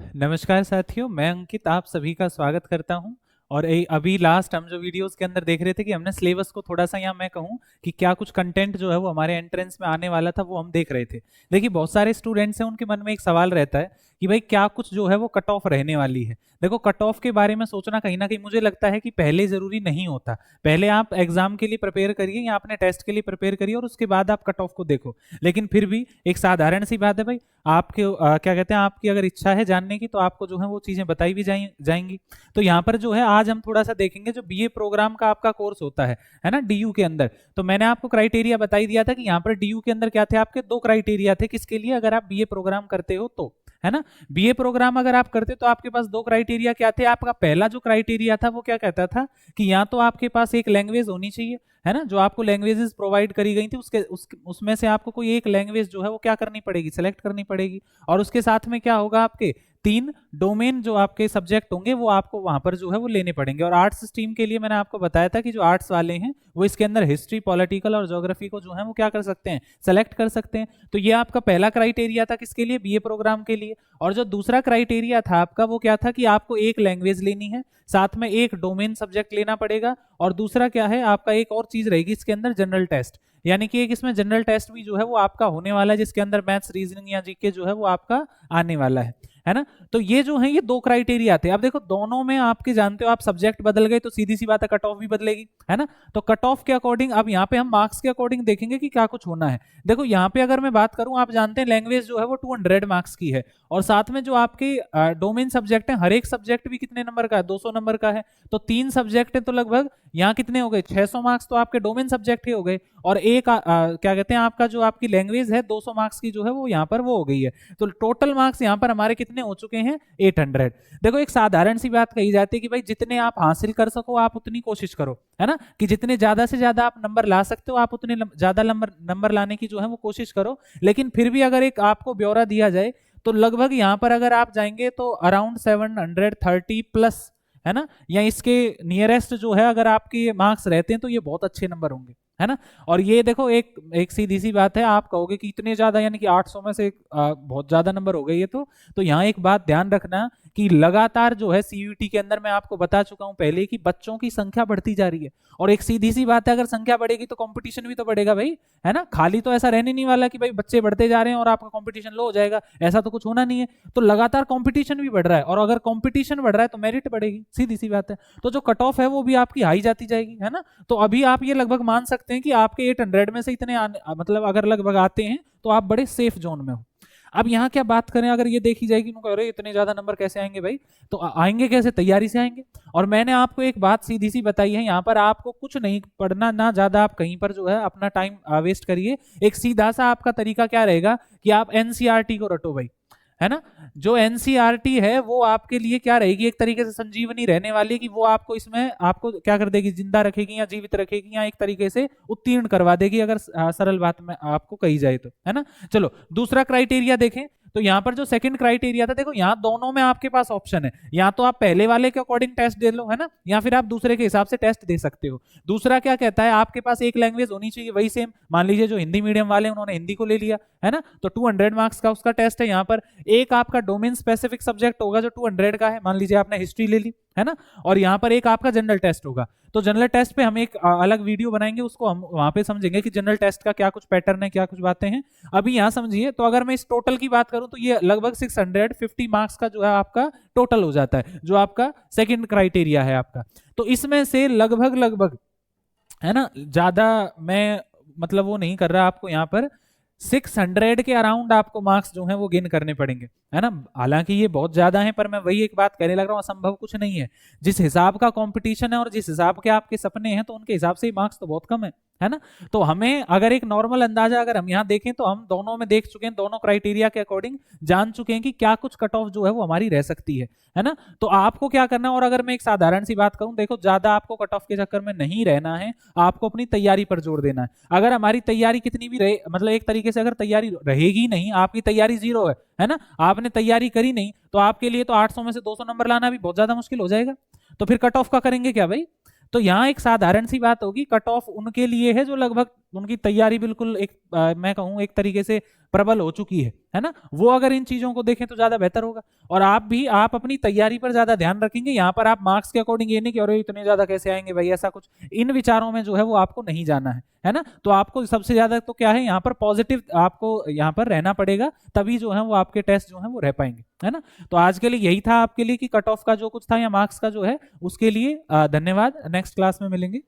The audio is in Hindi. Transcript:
नमस्कार साथियों, मैं अंकित आप सभी का स्वागत करता हूं। और अभी लास्ट हम जो वीडियोस के अंदर देख रहे थे कि हमने सिलेबस को थोड़ा सा, यहाँ मैं कहूं कि क्या कुछ कंटेंट जो है वो हमारे एंट्रेंस में आने वाला था वो हम देख रहे थे। देखिए, बहुत सारे स्टूडेंट्स हैं, उनके मन में एक सवाल रहता है कि भाई क्या कुछ जो है वो कट ऑफ रहने वाली है। देखो, कट ऑफ के बारे में सोचना कहीं ना कहीं मुझे लगता है कि पहले जरूरी नहीं होता। पहले आप एग्जाम के लिए प्रिपेयर करिए या अपने टेस्ट के लिए प्रिपेयर करिए और उसके बाद आप कट ऑफ को देखो। लेकिन फिर भी एक साधारण सी बात है भाई, आपके क्या कहते हैं, आपकी अगर इच्छा है जानने की तो आपको जो है वो चीजें बताई भी जाएंगी। तो यहाँ पर जो है आज हम थोड़ा सा देखेंगे जो बीए प्रोग्राम का आपका कोर्स होता है ना, डीयू के अंदर। तो मैंने आपको क्राइटेरिया बता ही दिया था कि यहाँ पर डीयू के अंदर क्या थे, आपके दो क्राइटेरिया थे किसके लिए, अगर आप बीए प्रोग्राम करते हो तो, है ना। बीए प्रोग्राम अगर आप करते तो आपके पास दो क्राइटेरिया क्या थे। आपका पहला जो क्राइटेरिया था वो क्या कहता था कि या तो आपके पास एक लैंग्वेज होनी चाहिए, है ना, जो आपको लैंग्वेजेस प्रोवाइड करी गई थी उसमें से आपको कोई एक लैंग्वेज जो है वो क्या करनी पड़ेगी, सेलेक्ट करनी पड़ेगी। और उसके साथ में क्या होगा, आपके तीन डोमेन जो आपके सब्जेक्ट होंगे वो आपको वहां पर जो है वो लेने पड़ेंगे। और आर्ट्स स्ट्रीम के लिए मैंने आपको बताया था कि जो आर्ट्स वाले हैं वो इसके अंदर हिस्ट्री, पॉलिटिकल और ज्योग्राफी को जो है वो क्या कर सकते हैं, सेलेक्ट कर सकते हैं। तो ये आपका पहला क्राइटेरिया था किसके लिए, बीए प्रोग्राम के लिए। और जो दूसरा क्राइटेरिया था आपका वो क्या था कि आपको एक लैंग्वेज लेनी है, साथ में एक डोमेन सब्जेक्ट लेना पड़ेगा। और दूसरा क्या है, आपका एक और चीज रहेगी इसके अंदर, जनरल टेस्ट। यानी कि एक इसमें जनरल टेस्ट भी जो है वो आपका होने वाला है, जिसके अंदर मैथ्स, रीजनिंग या जीके जो है वो आपका आने वाला है ना। तो ये जो है ये दो क्राइटेरिया थे। अब देखो, दोनों में आपके जानते हो आप सब्जेक्ट बदल गए तो सीधी सी बात है कट ऑफ भी बदलेगी, है ना। तो कट ऑफ के अकॉर्डिंग अब यहाँ पे हम मार्क्स के अकॉर्डिंग देखेंगे कि क्या कुछ होना है। देखो, यहाँ पे अगर मैं बात करूं, आप जानते हैं लैंग्वेज जो है वो 200 मार्क्स की है। और साथ में जो आपके डोमेन सब्जेक्ट है, हर एक सब्जेक्ट भी कितने नंबर का है, 200 नंबर का है। तो तीन सब्जेक्ट है तो लगभग यहाँ कितने हो गए, 600 मार्क्स तो आपके डोमेन सब्जेक्ट ही हो गए। और एक क्या कहते हैं, आपका जो आपकी लैंग्वेज है 200 मार्क्स की जो है वो यहाँ पर वो हो गई है। तो टोटल मार्क्स यहाँ पर हमारे कितने हो चुके हैं, 800। देखो, एक साधारण सी बात कही जाती है कि भाई जितने आप हासिल कर सको आप उतनी कोशिश करो, है ना, कि जितने ज्यादा से ज्यादा आप नंबर ला सकते हो आप उतने ज्यादा नंबर लाने की जो है वो कोशिश करो। लेकिन फिर भी अगर एक आपको ब्यौरा दिया जाए तो लगभग यहाँ पर अगर आप जाएंगे तो अराउंड 730 प्लस, है ना, या इसके नियरेस्ट जो है अगर आपके मार्क्स रहते हैं तो ये बहुत अच्छे नंबर होंगे, है ना। और ये देखो, एक एक सीधी सी बात है, आप कहोगे कि इतने ज्यादा, यानी कि 800 में से बहुत ज्यादा नंबर हो गए ये तो यहाँ एक बात ध्यान रखना कि लगातार जो है सीयूईटी के अंदर, मैं आपको बता चुका हूं पहले कि बच्चों की संख्या बढ़ती जा रही है। और एक सीधी सी बात है, अगर संख्या बढ़ेगी तो कंपटीशन भी तो बढ़ेगा भाई, है ना। खाली तो ऐसा रहने नहीं वाला कि भाई बच्चे बढ़ते जा रहे हैं और आपका कंपटीशन लो हो जाएगा, ऐसा तो कुछ होना नहीं है। तो लगातार कंपटीशन भी बढ़ रहा है, और अगर कंपटीशन बढ़ रहा है तो मेरिट बढ़ेगी, सीधी सी बात है। तो जो कट ऑफ है वो भी आपकी हाई जाती जाएगी, है ना। तो अभी आप ये लगभग मान सकते हैं कि आपके 800 में से इतने मतलब अगर लगभग आते हैं तो आप बड़े सेफ जोन में हो। अब यहाँ क्या बात करें, अगर ये देखी जाएगी, अरे इतने ज्यादा नंबर कैसे आएंगे भाई, तो आएंगे कैसे, तैयारी से आएंगे। और मैंने आपको एक बात सीधी सी बताई है, यहाँ पर आपको कुछ नहीं पढ़ना, ना ज्यादा आप कहीं पर जो है अपना टाइम वेस्ट करिए। एक सीधा सा आपका तरीका क्या रहेगा कि आप एनसीईआरटी को रटो भाई, है ना। जो एनसीईआरटी है वो आपके लिए क्या रहेगी, एक तरीके से संजीवनी रहने वाली है कि वो आपको इसमें आपको क्या कर देगी, जिंदा रखेगी या जीवित रखेगी या एक तरीके से उत्तीर्ण करवा देगी, अगर सरल बात में आपको कही जाए तो, है ना। चलो, दूसरा क्राइटेरिया देखें। तो यहाँ पर जो सेकंड क्राइटेरिया था, देखो यहाँ दोनों में आपके पास ऑप्शन है, या तो आप पहले वाले के अकॉर्डिंग टेस्ट दे लो, है ना, या फिर आप दूसरे के हिसाब से टेस्ट दे सकते हो। दूसरा क्या कहता है, आपके पास एक लैंग्वेज होनी चाहिए, वही सेम, मान लीजिए जो हिंदी मीडियम वाले उन्होंने हिंदी को ले लिया, है ना, तो 200 मार्क्स का उसका टेस्ट है। यहाँ पर एक आपका डोमेन स्पेसिफिक सब्जेक्ट होगा जो 200 का है, मान लीजिए आपने हिस्ट्री ले ली, है ना। और यहाँ पर एक आपका जनरल टेस्ट होगा। तो जनरल टेस्ट पे हम एक अलग वीडियो बनाएंगे, उसको हम वहां पे समझेंगे कि जनरल टेस्ट का क्या कुछ पैटर्न है, क्या कुछ बातें हैं। अभी यहाँ समझिए, तो अगर मैं इस टोटल की बात करूं तो ये लगभग 650 मार्क्स का जो है आपका टोटल हो जाता है, जो आपका सेकंड क्राइटेरिया है आपका। तो इसमें से लगभग लगभग, है ना, ज्यादा मैं मतलब वो नहीं कर रहा आपको, यहाँ पर 600 के अराउंड आपको मार्क्स जो है वो गेन करने पड़ेंगे, है ना। हालांकि ये बहुत ज्यादा है, पर मैं वही एक बात कहने लग रहा हूँ, असंभव कुछ नहीं है। जिस हिसाब का कंपटीशन है और जिस हिसाब के आपके सपने हैं तो उनके हिसाब से मार्क्स तो बहुत कम है ना। तो हमें अगर एक नॉर्मल अंदाजा अगर हम यहाँ देखें तो हम दोनों में देख चुके हैं, दोनों क्राइटेरिया के अकॉर्डिंग जान चुके हैं कि क्या कुछ कट ऑफ जो है वो हमारी रह सकती है ना। तो आपको क्या करना है, और अगर मैं एक साधारण सी बात करूं, देखो ज्यादा आपको कट ऑफ के चक्कर में नहीं रहना है, आपको अपनी तैयारी पर जोर देना है। अगर हमारी तैयारी कितनी भी रहे, मतलब एक तरीके से अगर तैयारी रहेगी नहीं, आपकी तैयारी जीरो है ना, आपने तैयारी करी नहीं, तो आपके लिए तो 800 में से 200 नंबर लाना भी बहुत ज्यादा मुश्किल हो जाएगा। तो फिर कट ऑफ का करेंगे क्या भाई, तो यहाँ एक साधारण सी बात होगी, कट ऑफ उनके लिए है जो लगभग उनकी तैयारी बिल्कुल एक मैं कहूँ एक तरीके से प्रबल हो चुकी है ना, वो अगर इन चीजों को देखें तो ज्यादा बेहतर होगा। और आप भी आप अपनी तैयारी पर ज्यादा ध्यान रखेंगे, यहाँ पर आप मार्क्स के अकॉर्डिंग ये नहीं कि अरे इतने ज्यादा कैसे आएंगे भाई, ऐसा कुछ इन विचारों में जो है वो आपको नहीं जाना है ना। तो आपको सबसे ज्यादा तो क्या है यहाँ पर पॉजिटिव आपको यहाँ पर रहना पड़ेगा, तभी जो है वो आपके टेस्ट जो है वो रह पाएंगे, है ना। तो आज के लिए यही था आपके लिए कि कट ऑफ का जो कुछ था या मार्क्स का जो है उसके लिए धन्यवाद। नेक्स्ट क्लास में मिलेंगे।